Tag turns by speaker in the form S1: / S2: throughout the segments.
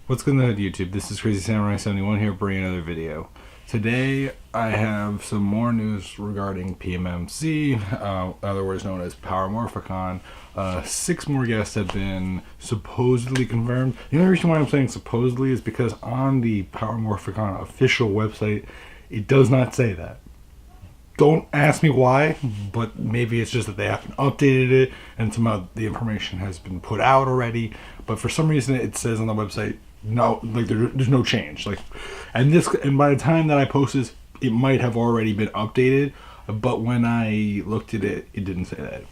S1: What's good on YouTube? This is Crazy Samurai 71 here bringing another video. Today I have some more news regarding PMMC, otherwise known as Power Morphicon. 6 more guests have been supposedly confirmed. The only reason why I'm saying supposedly is because on the Power Morphicon official website, it does not say that. Don't ask me why, but maybe it's just that they haven't updated it and somehow the information has been put out already. But for some reason it says on the website, no, like there's no change. And by the time that I post this, it might have already been updated. But when I looked at it, it didn't say that.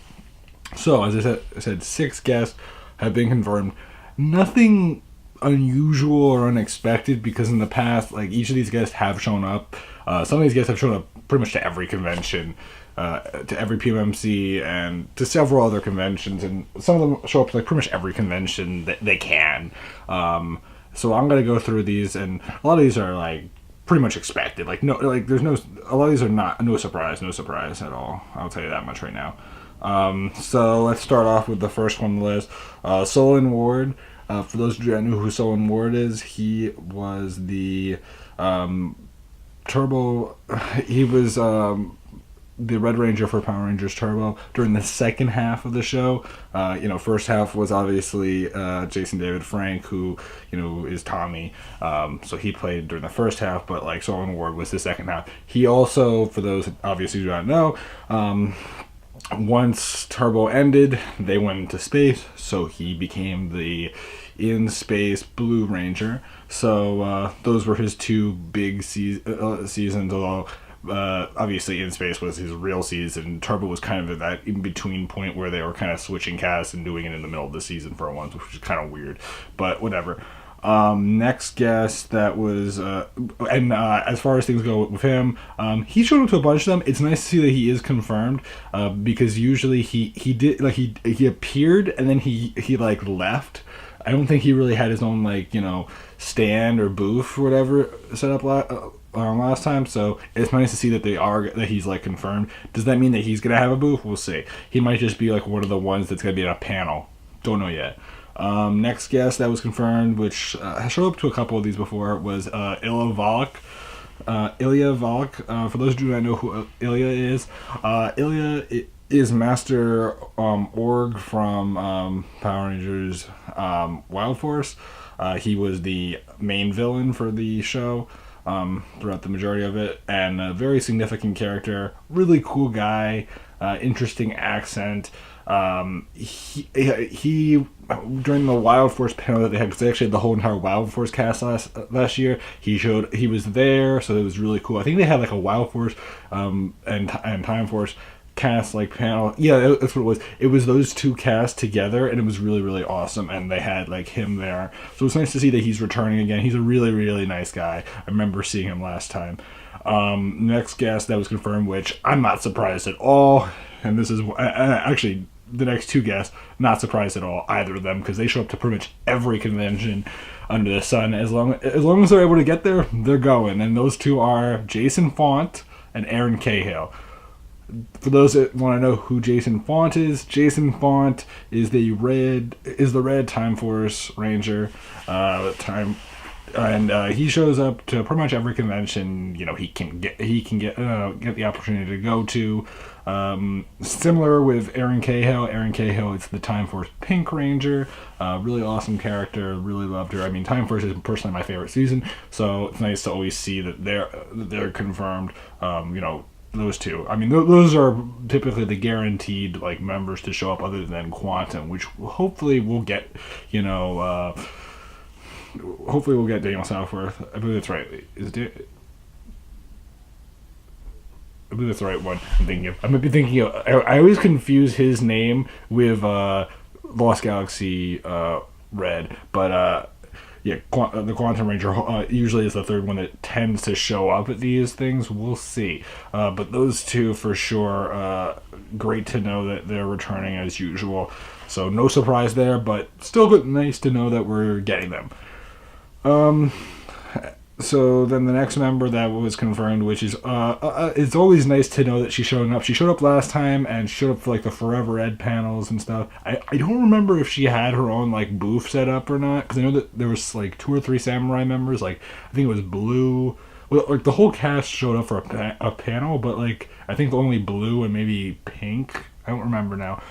S1: So as I said 6 guests have been confirmed. Nothing unusual or unexpected because in the past, like each of these guests have shown up. Some of these guests have shown up pretty much to every convention, to every PMMC, and to several other conventions, and some of them show up to like pretty much every convention that they can. So I'm gonna go through these, and a lot of these are like pretty much expected. Like there's no, a lot of these are not no surprise at all. I'll tell you that much right now. So let's start off with the first one on the list, Solon Ward. For those of you that knew who Solon Ward is, he was the Turbo. He was the Red Ranger for Power Rangers Turbo during the second half of the show. First half was obviously Jason David Frank, who is Tommy. So he played during the first half, but like Solon Ward was the second half. He also, for those obviously who don't know, once Turbo ended, they went into space, so he became the in-space Blue Ranger. So those were his 2 big seasons, although obviously In Space was his real season. Turbo was kind of at that in-between point where they were kind of switching casts and doing it in the middle of the season for once, which is kind of weird, but whatever. Next guest that was, as far as things go with him, he showed up to a bunch of them. It's nice to see that he is confirmed, because usually he did, like, he appeared and then he like left. I don't think he really had his own stand or booth or whatever set up last time. So it's nice to see that he's like confirmed. Does that mean that he's gonna have a booth? We'll see. He might just be like one of the ones that's gonna be in a panel. Don't know yet. Next guest that was confirmed, which has showed up to a couple of these before, was Ilya Vulc. Ilya Vulc. For those of you that know who Ilya is, Ilya is Master Org from Power Rangers Wild Force. He was the main villain for the show throughout the majority of it, and a very significant character. Really cool guy, interesting accent. He during the Wild Force panel that they had, because they actually had the whole entire Wild Force cast last year, he was there, so it was really cool. I think they had like a Wild Force and Time Force cast like panel. Yeah, that's what it was. It was those 2 casts together, and it was really, really awesome, and they had like him there, so it's nice to see that he's returning again. He's a really, really nice guy. I remember seeing him last time. Next guest that was confirmed, which I'm not surprised at all, and this is actually the next 2 guests, not surprised at all, either of them, because they show up to pretty much every convention under the sun. As long as they're able to get there, they're going, and those 2 are Jason Font and Aaron Cahill. For those that want to know who Jason Font is is the red Time Force Ranger. He shows up to pretty much every convention he can get the opportunity to go to. Similar with Aaron Cahill. Aaron Cahill is the Time Force Pink Ranger. Really awesome character. Really loved her. I mean, Time Force is personally my favorite season, so it's nice to always see that they're confirmed. Those 2. I mean, those are typically the guaranteed like members to show up, other than Quantum, which hopefully we'll get. Hopefully we'll get Daniel Southworth. I believe that's right. I believe that's the right one I'm thinking of. I might be thinking of. I always confuse his name with Lost Galaxy Red, but the Quantum Ranger usually is the third one that tends to show up at these things. We'll see. But those 2 for sure. Great to know that they're returning as usual. So no surprise there, but still good, nice to know that we're getting them. So then the next member that was confirmed, which is it's always nice to know that she's showing up. She showed up last time and showed up for like the Forever Ed panels and stuff. I don't remember if she had her own like booth set up or not, because I know that there was like 2 or 3 samurai members. Like I think it was Blue. Well, like the whole cast showed up for a panel, but like I think only Blue and maybe Pink. I don't remember now.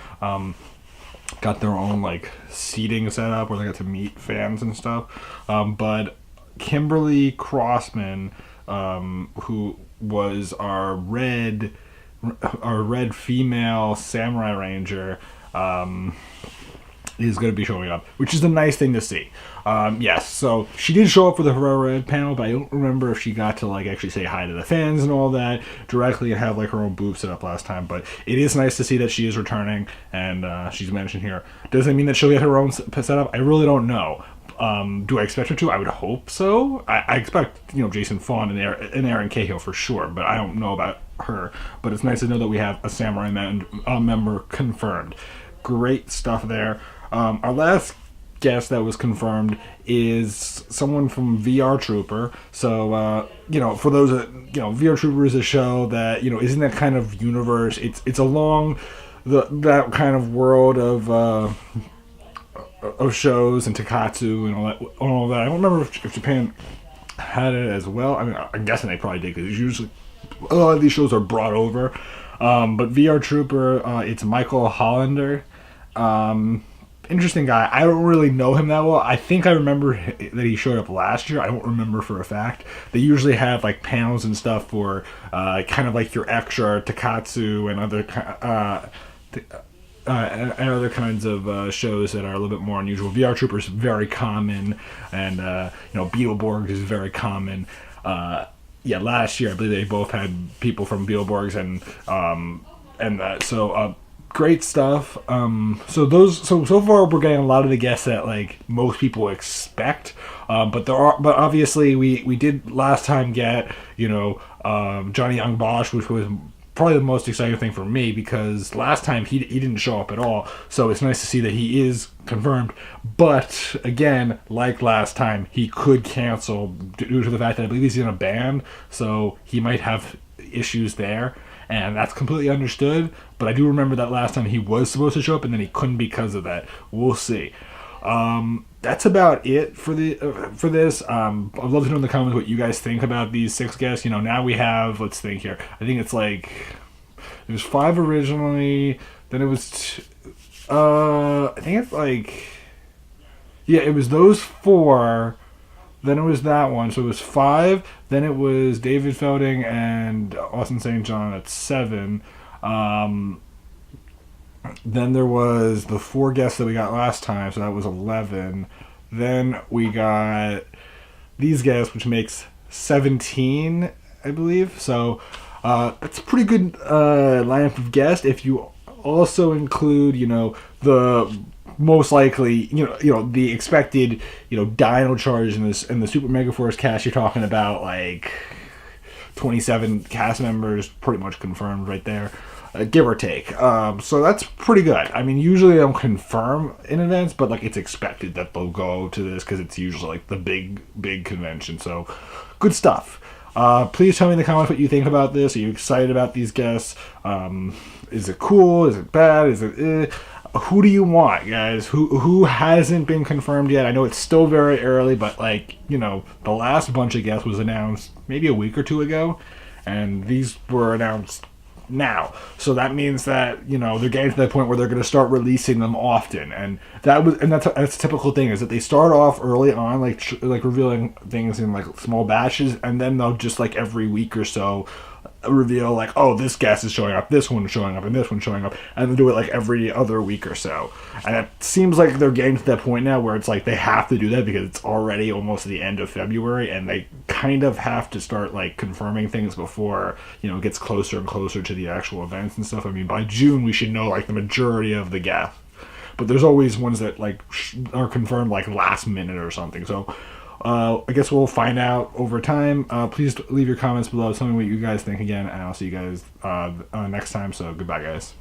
S1: Got their own like seating set up where they got to meet fans and stuff. But Kimberly Crosby, who was our red female samurai ranger, is going to be showing up, which is a nice thing to see. Yes, so she did show up for the Forever Red panel, but I don't remember if she got to like actually say hi to the fans and all that directly and have like her own booth set up last time. But it is nice to see that she is returning, and she's mentioned here. Does it mean that she'll get her own setup? I really don't know. Do I expect her to? I would hope so. I expect, Jason Fawn and Aaron Cahill for sure, but I don't know about her. But it's nice to know that we have a Samurai member confirmed. Great stuff there. Our last guest that was confirmed is someone from VR Trooper. So, for those that, VR Trooper is a show that, is in that kind of universe. It's along that kind of world of shows and Takatsu and all that. I don't remember if Japan had it as well. I mean, I'm guessing they probably did, because usually a lot of these shows are brought over. But VR Trooper, it's Michael Hollander. Interesting guy. I don't really know him that well. I think I remember that he showed up last year. I don't remember for a fact. They usually have like panels and stuff for kind of like your extra Takatsu and other and other kinds of shows that are a little bit more unusual. VR Trooper is very common, and Beetleborgs is very common. Last year I believe they both had people from Beetleborgs and that. So great stuff. So far we're getting a lot of the guests that like most people expect. But obviously we did last time get Johnny Young Bosch, which was probably the most exciting thing for me, because last time he didn't show up at all. So it's nice to see that he is confirmed. But again, like last time, he could cancel due to the fact that I believe he's in a band, so he might have issues there. And that's completely understood, but I do remember that last time he was supposed to show up and then he couldn't because of that. We'll see. That's about it for this. I'd love to know in the comments what you guys think about these 6 guests. Now we have, let's think here. I think it's like there was 5 originally. Then it was I think it's like, yeah, it was those 4. Then it was that one, so it was 5. Then it was David Felding and Austin St. John at 7. Then there was the 4 guests that we got last time, so that was 11. Then we got these guests, which makes 17, I believe. So that's a pretty good lineup of guests. If you also include, the most likely, the expected, Dino Charge and the Super Mega Force cast, you're talking about like 27 cast members, pretty much confirmed right there, give or take. So that's pretty good. I mean, usually they don't confirm in advance, but like it's expected that they'll go to this because it's usually like the big convention. So good stuff. Please tell me in the comments what you think about this. Are you excited about these guests? Is it cool? Is it bad? Is it who do you want, guys? Who hasn't been confirmed yet? I know it's still very early, but like, the last bunch of guests was announced maybe a week or 2 ago, and these were announced now. So that means that, they're getting to that point where they're going to start releasing them often, and that's a typical thing, is that they start off early on, like revealing things in like small batches, and then they'll just like every week or so reveal like, oh, this guest is showing up, this one's showing up, and this one's showing up, and they'll do it like every other week or so. And it seems like they're getting to that point now where it's like they have to do that because it's already almost the end of February, and they kind of have to start like confirming things before it gets closer and closer to the actual events and stuff. I mean, by June we should know like the majority of the guests, but there's always ones that like are confirmed like last minute or something. So I guess we'll find out over time. Please leave your comments below. Tell me what you guys think again, and I'll see you guys next time. So goodbye, guys.